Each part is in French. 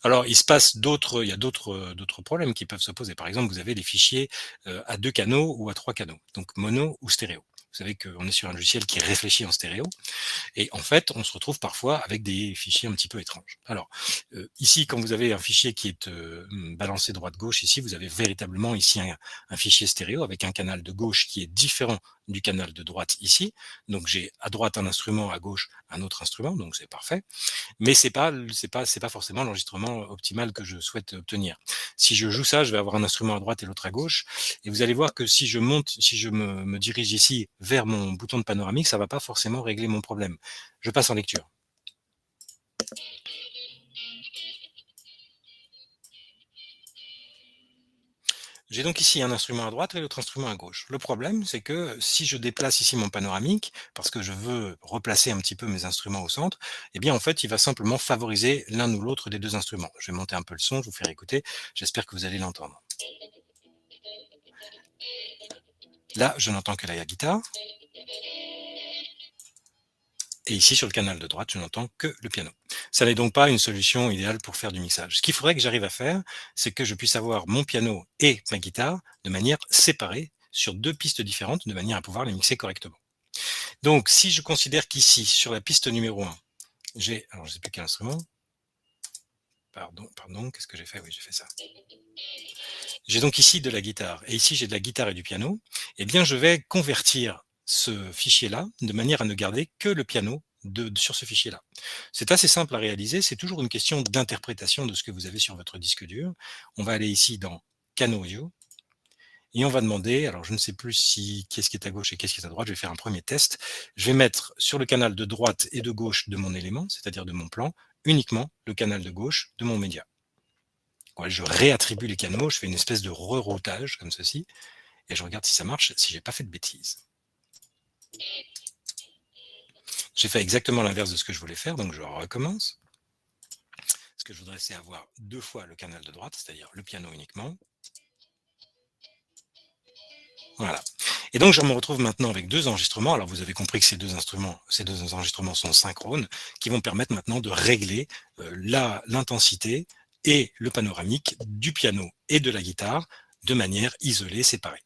Alors, il y a d'autres problèmes qui peuvent se poser. Par exemple, vous avez des fichiers à 2 canaux ou à 3 canaux, donc mono ou stéréo. Vous savez qu'on est sur un logiciel qui réfléchit en stéréo et en fait, on se retrouve parfois avec des fichiers un petit peu étranges. Alors, ici, quand vous avez un fichier qui est balancé droite-gauche, ici, vous avez véritablement ici un fichier stéréo avec un canal de gauche qui est différent du canal de droite ici. Donc, j'ai à droite un instrument, à gauche un autre instrument, donc c'est parfait. Mais c'est pas forcément l'enregistrement optimal que je souhaite obtenir. Si je joue ça, je vais avoir un instrument à droite et l'autre à gauche, et vous allez voir que si je me dirige ici vers mon bouton de panoramique, ça va pas forcément régler mon problème. Je passe en lecture. J'ai donc ici un instrument à droite et l'autre instrument à gauche. Le problème, c'est que si je déplace ici mon panoramique, parce que je veux replacer un petit peu mes instruments au centre, eh bien en fait, il va simplement favoriser l'un ou l'autre des deux instruments. Je vais monter un peu le son, je vais vous faire écouter, j'espère que vous allez l'entendre. Là, je n'entends que la guitare, et ici sur le canal de droite, je n'entends que le piano. Ça n'est donc pas une solution idéale pour faire du mixage. Ce qu'il faudrait que j'arrive à faire, c'est que je puisse avoir mon piano et ma guitare de manière séparée sur deux pistes différentes, de manière à pouvoir les mixer correctement. Donc, si je considère qu'ici, sur la piste numéro 1, alors je ne sais plus quel instrument, pardon, qu'est-ce que j'ai fait? Oui, j'ai fait ça. J'ai donc ici de la guitare, et ici j'ai de la guitare et du piano, eh bien je vais convertir ce fichier-là, de manière à ne garder que le piano sur ce fichier-là. C'est assez simple à réaliser, c'est toujours une question d'interprétation de ce que vous avez sur votre disque dur. On va aller ici dans Canaux Audio, et on va demander, alors je ne sais plus si qu'est-ce qui est à gauche et qu'est-ce qui est à droite, je vais faire un premier test. Je vais mettre sur le canal de droite et de gauche de mon élément, c'est-à-dire de mon plan, uniquement le canal de gauche de mon média. Ouais, je réattribue les canaux, je fais une espèce de reroutage comme ceci, et je regarde si ça marche, si j'ai pas fait de bêtises. J'ai fait exactement l'inverse de ce que je voulais faire, donc je recommence. Ce que je voudrais, c'est avoir deux fois le canal de droite, c'est-à-dire le piano uniquement. Voilà. Et donc, je me retrouve maintenant avec deux enregistrements. Alors, vous avez compris que ces deux enregistrements sont synchrones, qui vont permettre maintenant de régler l'intensité et le panoramique du piano et de la guitare de manière isolée, séparée.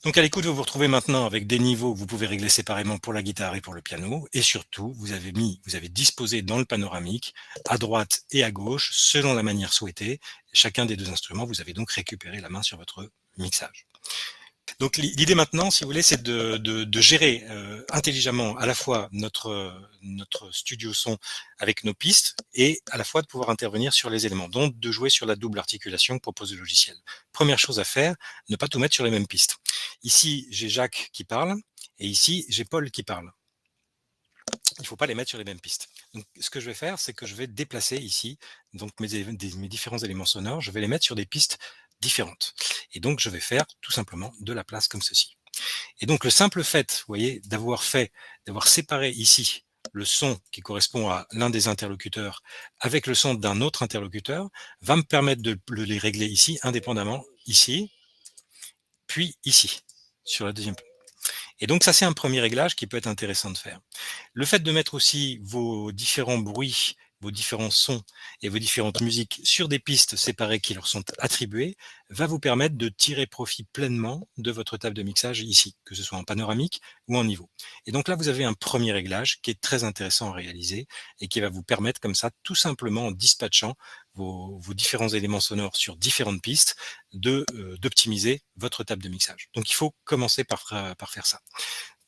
Donc à l'écoute, vous vous retrouvez maintenant avec des niveaux que vous pouvez régler séparément pour la guitare et pour le piano. Et surtout, vous avez disposé dans le panoramique, à droite et à gauche, selon la manière souhaitée, chacun des deux instruments. Vous avez donc récupéré la main sur votre mixage. Donc l'idée maintenant, si vous voulez, c'est de gérer intelligemment à la fois notre studio son avec nos pistes et à la fois de pouvoir intervenir sur les éléments, donc de jouer sur la double articulation que propose le logiciel. Première chose à faire, ne pas tout mettre sur les mêmes pistes. Ici, j'ai Jacques qui parle et ici, j'ai Paul qui parle. Il ne faut pas les mettre sur les mêmes pistes. Donc, ce que je vais faire, c'est que je vais déplacer ici donc mes différents éléments sonores, je vais les mettre sur des pistes différentes. Et donc, je vais faire tout simplement de la place comme ceci. Et donc, le simple fait, vous voyez, d'avoir séparé ici le son qui correspond à l'un des interlocuteurs avec le son d'un autre interlocuteur va me permettre de les régler ici indépendamment, ici, puis ici, sur la deuxième. Et donc ça, c'est un premier réglage qui peut être intéressant de faire. Le fait de mettre aussi vos différents bruits, vos différents sons et vos différentes musiques sur des pistes séparées qui leur sont attribuées va vous permettre de tirer profit pleinement de votre table de mixage ici, que ce soit en panoramique ou en niveau. Et donc là, vous avez un premier réglage qui est très intéressant à réaliser et qui va vous permettre comme ça, tout simplement en dispatchant vos différents éléments sonores sur différentes pistes, d'optimiser votre table de mixage. Donc il faut commencer par faire ça.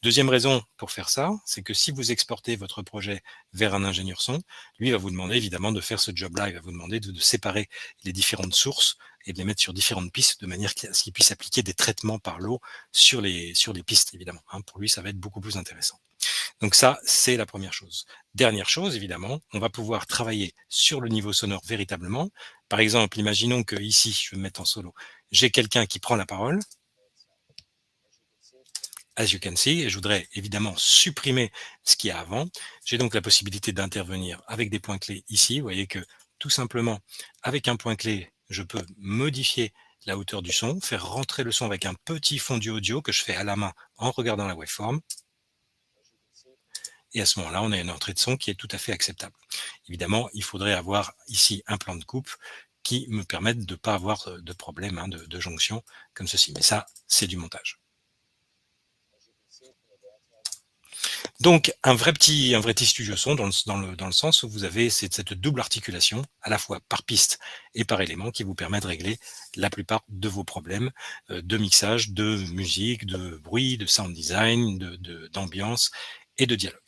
Deuxième raison pour faire ça, c'est que si vous exportez votre projet vers un ingénieur son, lui va vous demander évidemment de faire ce job-là, il va vous demander de séparer les différentes sources et de les mettre sur différentes pistes de manière à ce qu'il puisse appliquer des traitements par l'eau sur les pistes, évidemment. Pour lui, ça va être beaucoup plus intéressant. Donc ça, c'est la première chose. Dernière chose, évidemment, on va pouvoir travailler sur le niveau sonore véritablement. Par exemple, imaginons que ici, je vais me mettre en solo, j'ai quelqu'un qui prend la parole, as you can see, et je voudrais évidemment supprimer ce qu'il y a avant. J'ai donc la possibilité d'intervenir avec des points clés ici. Vous voyez que tout simplement, avec un point clé, je peux modifier la hauteur du son, faire rentrer le son avec un petit fondu audio que je fais à la main en regardant la waveform. Et à ce moment-là, on a une entrée de son qui est tout à fait acceptable. Évidemment, il faudrait avoir ici un plan de coupe qui me permette de ne pas avoir de problème de jonction comme ceci. Mais ça, c'est du montage. Donc, un vrai petit studio son dans le sens où vous avez cette double articulation, à la fois par piste et par élément, qui vous permet de régler la plupart de vos problèmes de mixage, de musique, de bruit, de sound design, d'ambiance et de dialogue.